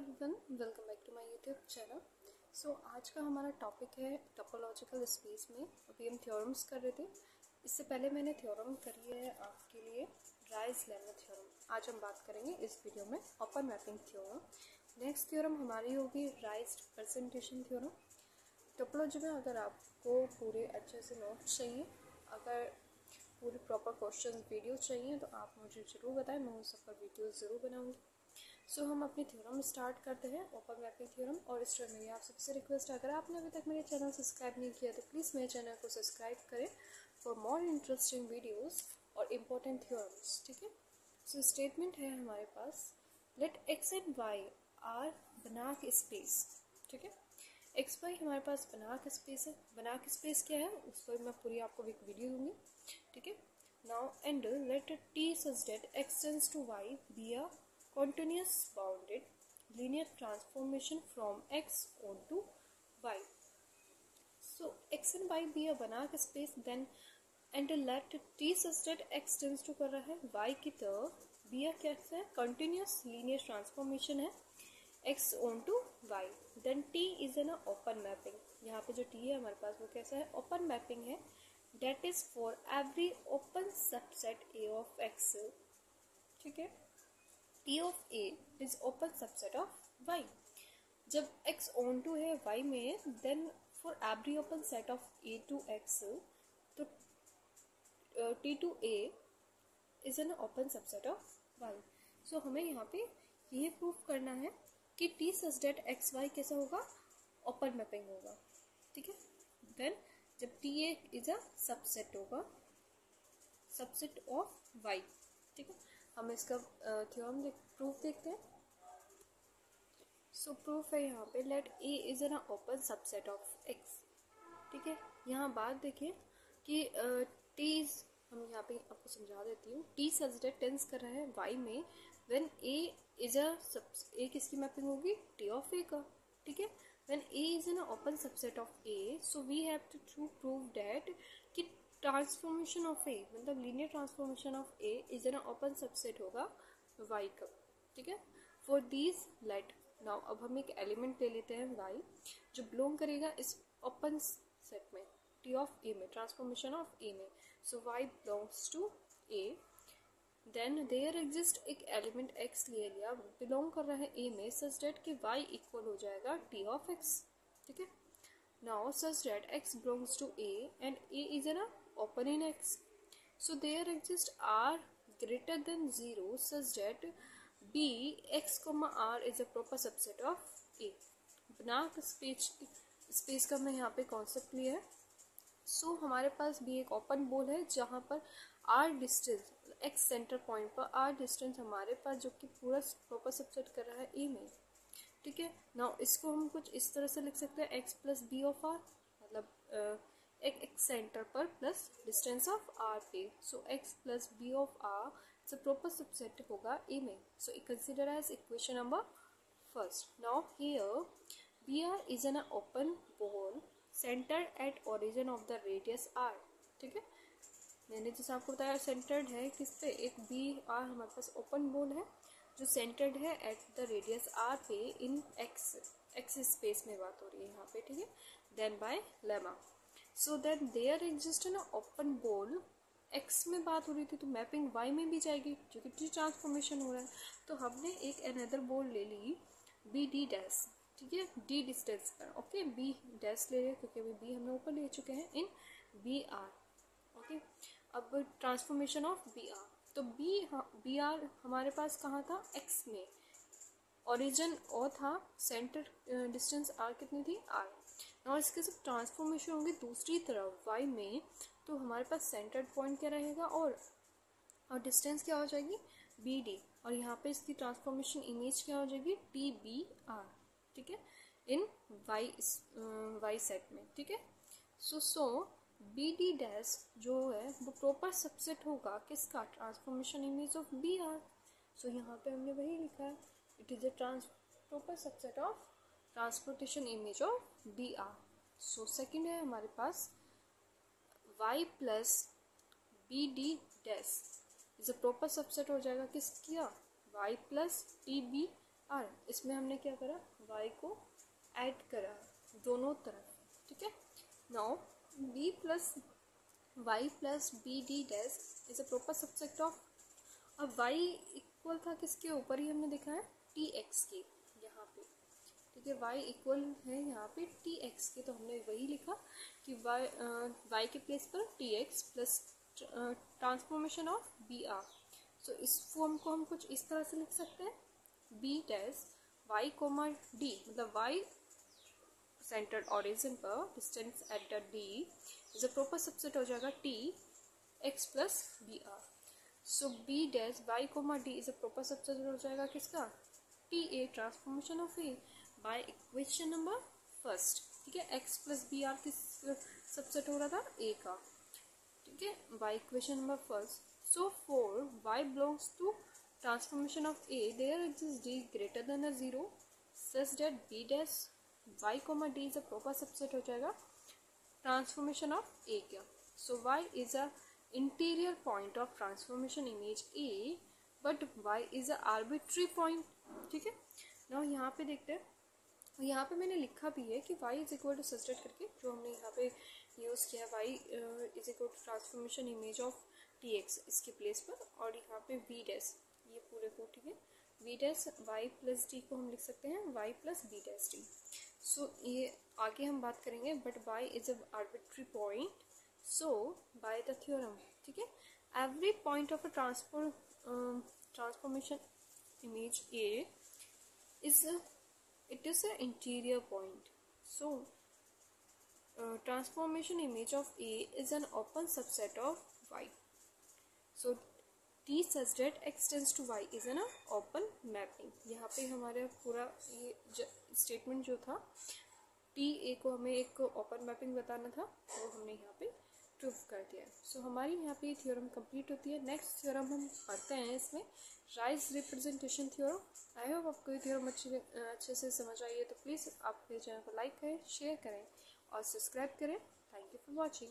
Everyone, welcome back to my YouTube channel. So आज का हमारा टॉपिक है टोपोलॉजिकल स्पेस में। अभी हम थ्योरम्स कर रहे थे। इससे पहले मैंने थ्योरम करी है आपके लिए, राइस-लेमा थ्योरम। आज हम बात करेंगे इस वीडियो में open mapping theorem. Next theorem हमारी होगी राइज्ड प्रेजेंटेशन थ्योरम। टोपोलॉजी में अगर आपको पूरे अच्छे से नोट्स चाहिए, अगर पूरे प्रॉपर क्वेश्चन वीडियो चाहिए तो आप मुझे ज़रूर बताएं, मैं उन सब पर वीडियो ज़रूर बनाऊंगी। सो हम अपनी थ्योरम स्टार्ट करते हैं, ओपन मैपिंग थ्योरम। और इस टाइम मेरी आप सबसे रिक्वेस्ट है, अगर आपने अभी तक मेरे चैनल सब्सक्राइब नहीं किया तो प्लीज़ मेरे चैनल को सब्सक्राइब करें फॉर मोर इंटरेस्टिंग वीडियोस और इम्पोर्टेंट थ्योरम्स। ठीक है। सो स्टेटमेंट है हमारे पास, let x and y are Banach space. ठीक है, एक्स वाई हमारे पास बनाक स्पेस है। बनाक स्पेस क्या है उस पर मैं पूरी आपको एक वीडियो दूंगी। ठीक है। Now and let T such that X tends to Y be a continuous bounded linear transformation from x onto y. So x and y be a Banach space, then and let t such that x tends to कर रहा है y की तरफ, be a कैसे है continuous linear transformation है x onto y. Then t is an open mapping. यहाँ पे जो t है हमारे पास वो कैसा है, open mapping है. That is for every open subset a of x. ठीक है, T of A is open subset of Y. जब X onto है Y में, then for every open set of A to X, तो T to A is an open subset of Y. So हमें यहाँ पे ये प्रूफ करना है कि T such that X Y कैसा होगा, ओपन मैपिंग होगा। ठीक है। Then जब T A is a subset होगा, सबसेट ऑफ Y। ठीक है, हम इसका थ्योरम प्रूफ देखते हैं। सो प्रूफ है यहाँ पे, let A is an open subset of x. ठीक है, यहाँ बात देखिए कि टी इज, हम यहाँ पे आपको समझा देती हूँ। टी सच दैट टेंस कर रहा है वाई में, व्हेन ए इज ए किसकी मैपिंग होगी, टी ऑफ ए का। ठीक है, when A is an open subset of A, so we have to prove that कि ट्रांसफॉर्मेशन ऑफ ए मतलब linear transformation of A is an open subset होगा Y का। ठीक है, फॉर दीज लेट नाउ अब हम एक एलिमेंट ले लेते हैं वाई जो बिलोंग करेगा इस ओपन सेट में, टी ऑफ ए में, ट्रांसफॉर्मेशन ऑफ ए में। So y belongs to A, then there exist एक एलिमेंट एक्स ले लिया, बिलोंग कर रहा है ए में, सच डेट कि वाई इक्वल हो जाएगा टी ऑफ एक्स। ठीक है, now such that x belongs to A and A is an open in x, so there exists r greater than 0 such that b x comma r is a proper subset of a. बनाक space का मैं यहाँ पे concept लिया है। सो हमारे पास भी एक ओपन बोल है जहाँ पर r distance, x centre point पर r डिस्टेंस हमारे पास जो कि पूरा प्रॉपर सबसेट कर रहा है a में। ठीक है, नाउ इसको हम कुछ इस तरह से लिख सकते हैं, x plus B of R, मतलब एक सेंटर पर प्लस डिस्टेंस ऑफ आर पे। So x plus B of R it's a proper subset होगा ए में। So consider as equation number first. Now here B R is an open ball centre at origin of the radius R. ठीक है, मैंने जैसे आपको बताया centred है किस पे, एक बी आर हमारे पास ओपन बोल है जो सेंटर्ड है एट द रेडियस आर पे इन एक्स स्पेस में बात हो रही है यहाँ पे। ठीक है, then by lemma, so that there exist an open ball, X में बात हो रही थी तो मैपिंग वाई में भी जाएगी जो कि टी ट्रांसफॉर्मेशन हो रहा है। तो हमने एक अनदर बोल ले ली बी डी डैश। ठीक है, डी डिस्टेंस पर, ओके, बी डैश ले रहे क्योंकि अभी बी हमने ऊपर ले चुके हैं इन बी आर। ओके, अब ट्रांसफॉर्मेशन ऑफ बी आर, तो बी आर हमारे पास कहाँ था, एक्स में, ओरिजिन ओ था, सेंटर डिस्टेंस आर कितनी थी, आर। और इसके सब ट्रांसफॉर्मेशन होगी दूसरी तरफ y में, तो हमारे पास सेंटर्ड पॉइंट क्या रहेगा और डिस्टेंस क्या हो जाएगी बी डी, और यहाँ पे इसकी ट्रांसफॉर्मेशन इमेज क्या हो जाएगी टी बी आर। ठीक है, इन y सेट में। ठीक है, सो बी डी डैश जो है वो प्रॉपर सबसेट होगा किसका, transformation image of B R. So यहाँ पे हमने वही लिखा है, it is a proper subset of transportation image of B R. So second है हमारे पास y plus B D dash is a proper subset हो जाएगा किसका, y प्लस टी बी और इसमें हमने क्या करा, y को ऐड करा दोनों तरफ, ठीक है। Now b plus y plus B D dash is a proper subset of, अब y इक्वल था किसके ऊपर ही हमने देखा है, टी एक्स के यहाँ पे, ठीक है। y इक्वल है यहाँ पे टी एक्स के, तो हमने वही लिखा कि y के प्लेस पर T x plus transformation of B R. So इस फॉर्म को हम कुछ इस तरह से लिख सकते हैं, B dash y comma D, मतलब y सेंटर्ड ऑरिजिन पर distance at the D is a proper subset हो जाएगा T x plus B R. So B dash Y comma D is a proper subset हो जाएगा किसका, T A transformation of A by equation number first, ठीक है। X plus B R किस subset हो रहा था, ए का, ठीक है, by equation number first. So for y belongs to transformation of A there exist D greater than a zero such that B dash Y comma D is a proper subset हो जाएगा transformation of A का। So y is a interior point of transformation image A but y is a arbitrary point, ठीक है। now यहाँ पे देखते हैं, यहाँ पे मैंने लिखा भी है कि y is equal to subtract करके जो हमने यहाँ पे यूज़ किया, y is equal to transformation image of tx इसके प्लेस पर, और यहाँ पे v डैश ये पूरे को, ठीक है, v dash y plus D को हम लिख सकते हैं y plus b dash D. So ये आगे हम बात करेंगे, but y is a arbitrary point, so by the theorem, ठीक है, every point of a transformation image A is it is an interior point, so transformation image of A is an open subset of Y, so T such that x tends to Y is an open mapping। यहाँ पे हमारे पूरा ये statement जो था, T A को हमें एक ओपन मैपिंग बताना था, वो हमने यहाँ पे प्रूव कर दिया। सो हमारी यहाँ पे थ्योरम कंप्लीट होती है। नेक्स्ट थ्योरम हम पढ़ते हैं इसमें, rise representation theorem. I hope आपको ये थ्योरम अच्छे से समझ आई है, तो प्लीज़ आप मेरे चैनल को लाइक करें, शेयर करें और सब्सक्राइब करें। Thank you for watching.